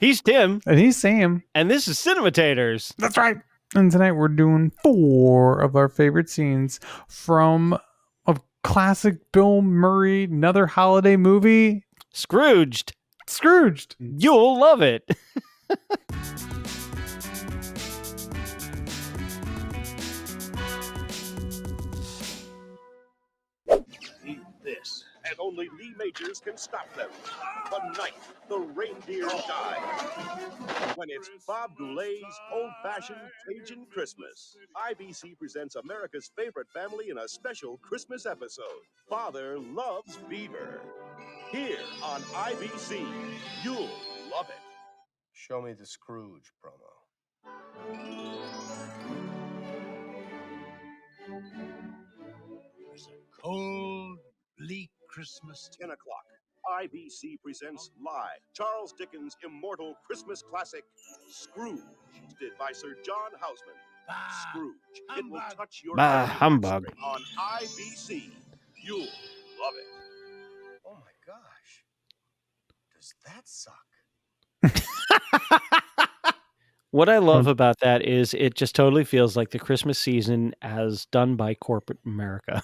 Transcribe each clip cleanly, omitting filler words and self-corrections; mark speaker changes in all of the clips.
Speaker 1: He's Tim.
Speaker 2: And he's Sam.
Speaker 1: And this is Cinematators.
Speaker 2: That's right. And tonight we're doing 4 of our favorite scenes from a classic Bill Murray, another holiday movie,
Speaker 1: Scrooged.
Speaker 2: Scrooged.
Speaker 1: You'll love it.
Speaker 3: Eat this, and only Lee Majors can stop them. The night the reindeer die. When it's Bob Goulet's old-fashioned Cajun Christmas, IBC presents America's favorite family in a special Christmas episode. Father Loves Beaver. Here on IBC, you'll love it.
Speaker 4: Show me the Scrooge promo.
Speaker 5: It's a cold, bleak Christmas.
Speaker 3: 10 o'clock. IBC presents live Charles Dickens' immortal Christmas classic, Scrooged, by Sir John Houseman. Scrooge. It will touch your
Speaker 1: humbug.
Speaker 3: On IBC. You'll love it.
Speaker 4: Oh my gosh. Does that suck?
Speaker 1: What I love about that is it just totally feels like the Christmas season as done by corporate America.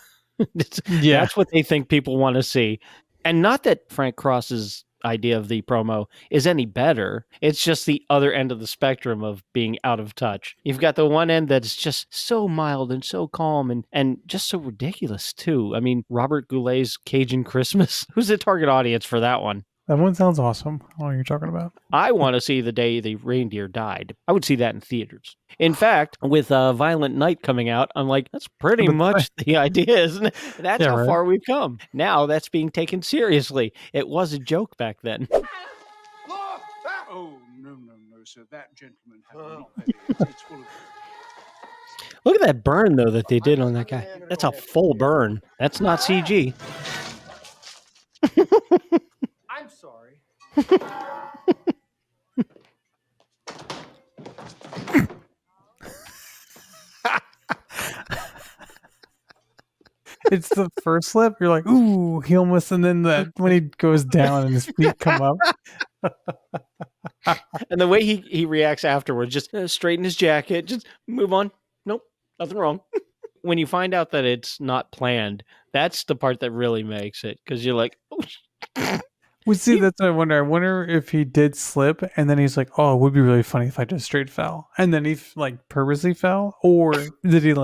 Speaker 1: That's what they think people want to see. And not that Frank Cross's idea of the promo is any better. It's just the other end of the spectrum of being out of touch. You've got the one end that's just so mild and so calm and just so ridiculous too. I mean, Robert Goulet's Cajun Christmas. Who's the target audience for that one?
Speaker 2: That one sounds awesome. What are you talking about?
Speaker 1: I want to see the day the reindeer died. I would see that in theaters. In fact, with Violent Night coming out, I'm like, that's pretty much the idea, isn't it? That's how far we've come. Now that's being taken seriously. It was a joke back then.
Speaker 5: Oh, no, sir. That gentleman had not had it. It's full of...
Speaker 1: Look at that burn, though, that they did on that guy. That's a full burn. That's not CG.
Speaker 4: I'm sorry.
Speaker 2: It's the first slip. You're like, ooh, he almost, and then when he goes down and his feet come up.
Speaker 1: And the way he reacts afterwards, just straighten his jacket, just move on. Nope, nothing wrong. When you find out that it's not planned, that's the part that really makes it, because you're like, oh.
Speaker 2: Well, see, that's what I wonder. I wonder if he did slip, and then he's like, oh, it would be really funny if I just straight fell. And then he, purposely fell? Or did he,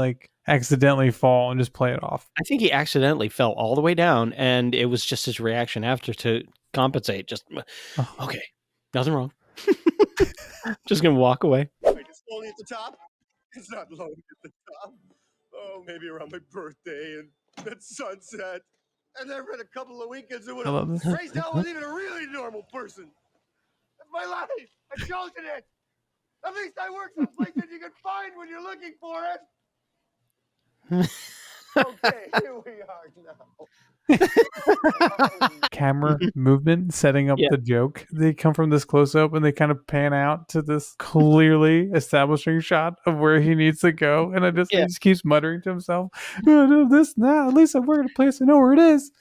Speaker 2: accidentally fall and just play it off?
Speaker 1: I think he accidentally fell all the way down, and it was just his reaction after to compensate. Just, okay, nothing wrong. Just going to walk away.
Speaker 3: Wait, it's only at the top? It's not loaded at the top. Oh, maybe around my birthday and at sunset. And then for a couple of weekends, it would have raised out with even a really normal person. That's my life. I've chosen it. At least I work someplace that you can find when you're looking for it. Okay, here we are now.
Speaker 2: Camera movement, setting up the joke. They come from this close-up and they kind of pan out to this clearly establishing shot of where he needs to go. And he just keeps muttering to himself, oh, this now. At least I work at a place I know where it is.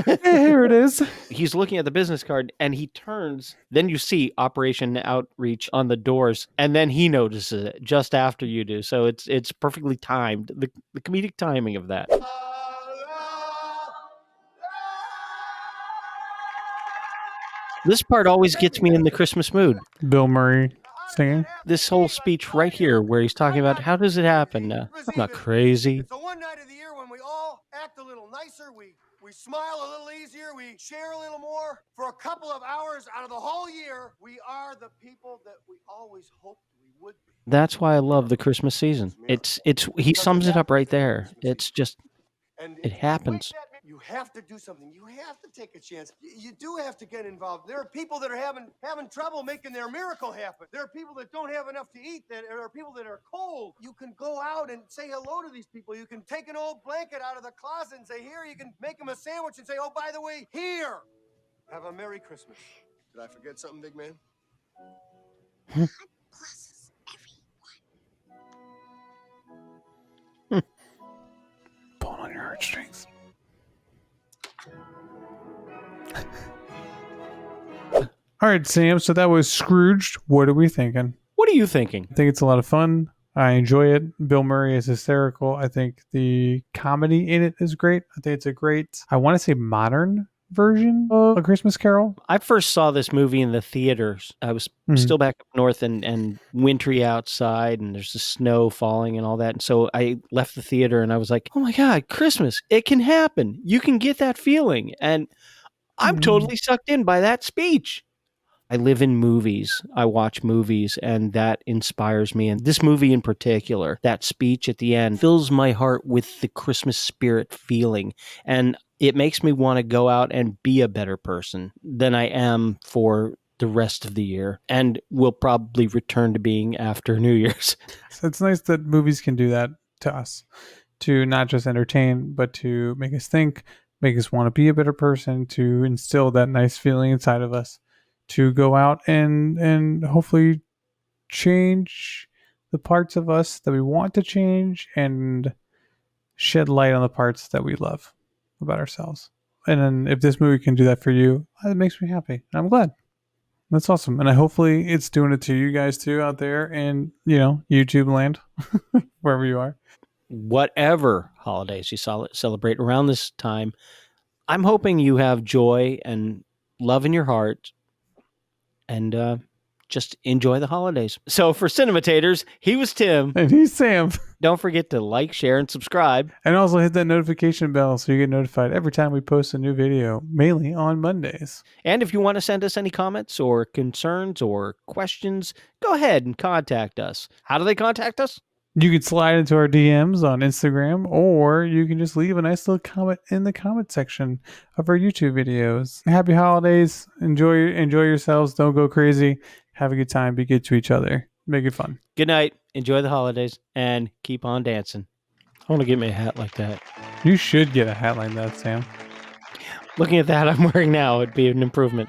Speaker 2: Here it is.
Speaker 1: He's looking at the business card and he turns. Then you see Operation Outreach on the doors, and then he notices it just after you do. So it's perfectly timed. The comedic timing of that. This part always gets me in the Christmas mood.
Speaker 2: Bill Murray singing.
Speaker 1: This whole speech right here where he's talking about how does it happen? I'm not crazy.
Speaker 3: It's the one night of the year when we all act a little nicer. We smile a little easier. We share a little more. For a couple of hours out of the whole year, we are the people that we always hoped we would be.
Speaker 1: That's why I love the Christmas season. He sums it up right there. It's just, it happens.
Speaker 3: You have to do something. You have to take a chance. You do have to get involved. There are people that are having trouble making their miracle happen. There are people that don't have enough to eat. There are people that are cold. You can go out and say hello to these people. You can take an old blanket out of the closet and say, here. You can make them a sandwich and say, oh, by the way, here. Have a Merry Christmas. Did I forget something, big man?
Speaker 6: God blesses everyone.
Speaker 2: Pulling on your heartstrings. All right, Sam. So that was Scrooged. What are we thinking?
Speaker 1: What are you thinking?
Speaker 2: I think it's a lot of fun. I enjoy it. Bill Murray is hysterical. I think the comedy in it is great. I think it's a great, I want to say modern version of A Christmas Carol.
Speaker 1: I first saw this movie in the theaters. I was still back up north and wintry outside, and there's the snow falling and all that. And so I left the theater and I was like, oh my God, Christmas, it can happen. You can get that feeling. And I'm totally sucked in by that speech. I live in movies. I watch movies, and that inspires me. And this movie in particular, that speech at the end, fills my heart with the Christmas spirit feeling. And it makes me want to go out and be a better person than I am for the rest of the year, and will probably return to being after New Year's.
Speaker 2: So it's nice that movies can do that to us, to not just entertain, but to make us think, make us want to be a better person, to instill that nice feeling inside of us, to go out and hopefully change the parts of us that we want to change and shed light on the parts that we love about ourselves. And then if this movie can do that for you, it makes me happy. I'm glad. That's awesome. And hopefully it's doing it to you guys too out there in, YouTube land, wherever you are.
Speaker 1: Whatever holidays you celebrate around this time, I'm hoping you have joy and love in your heart, and just enjoy the holidays. So for Cinematators, he was Tim.
Speaker 2: And he's Sam.
Speaker 1: Don't forget to like, share, and subscribe.
Speaker 2: And also hit that notification bell so you get notified every time we post a new video, mainly on Mondays.
Speaker 1: And if you want to send us any comments or concerns or questions, go ahead and contact us. How do they contact us?
Speaker 2: You can slide into our DMs on Instagram, or you can just leave a nice little comment in the comment section of our YouTube videos. Happy holidays. Enjoy yourselves. Don't go crazy. Have a good time. Be good to each other. Make it fun.
Speaker 1: Good night. Enjoy the holidays and keep on dancing. I want to get me a hat like that.
Speaker 2: You should get a hat like that, Sam.
Speaker 1: Looking at that I'm wearing now, it'd be an improvement.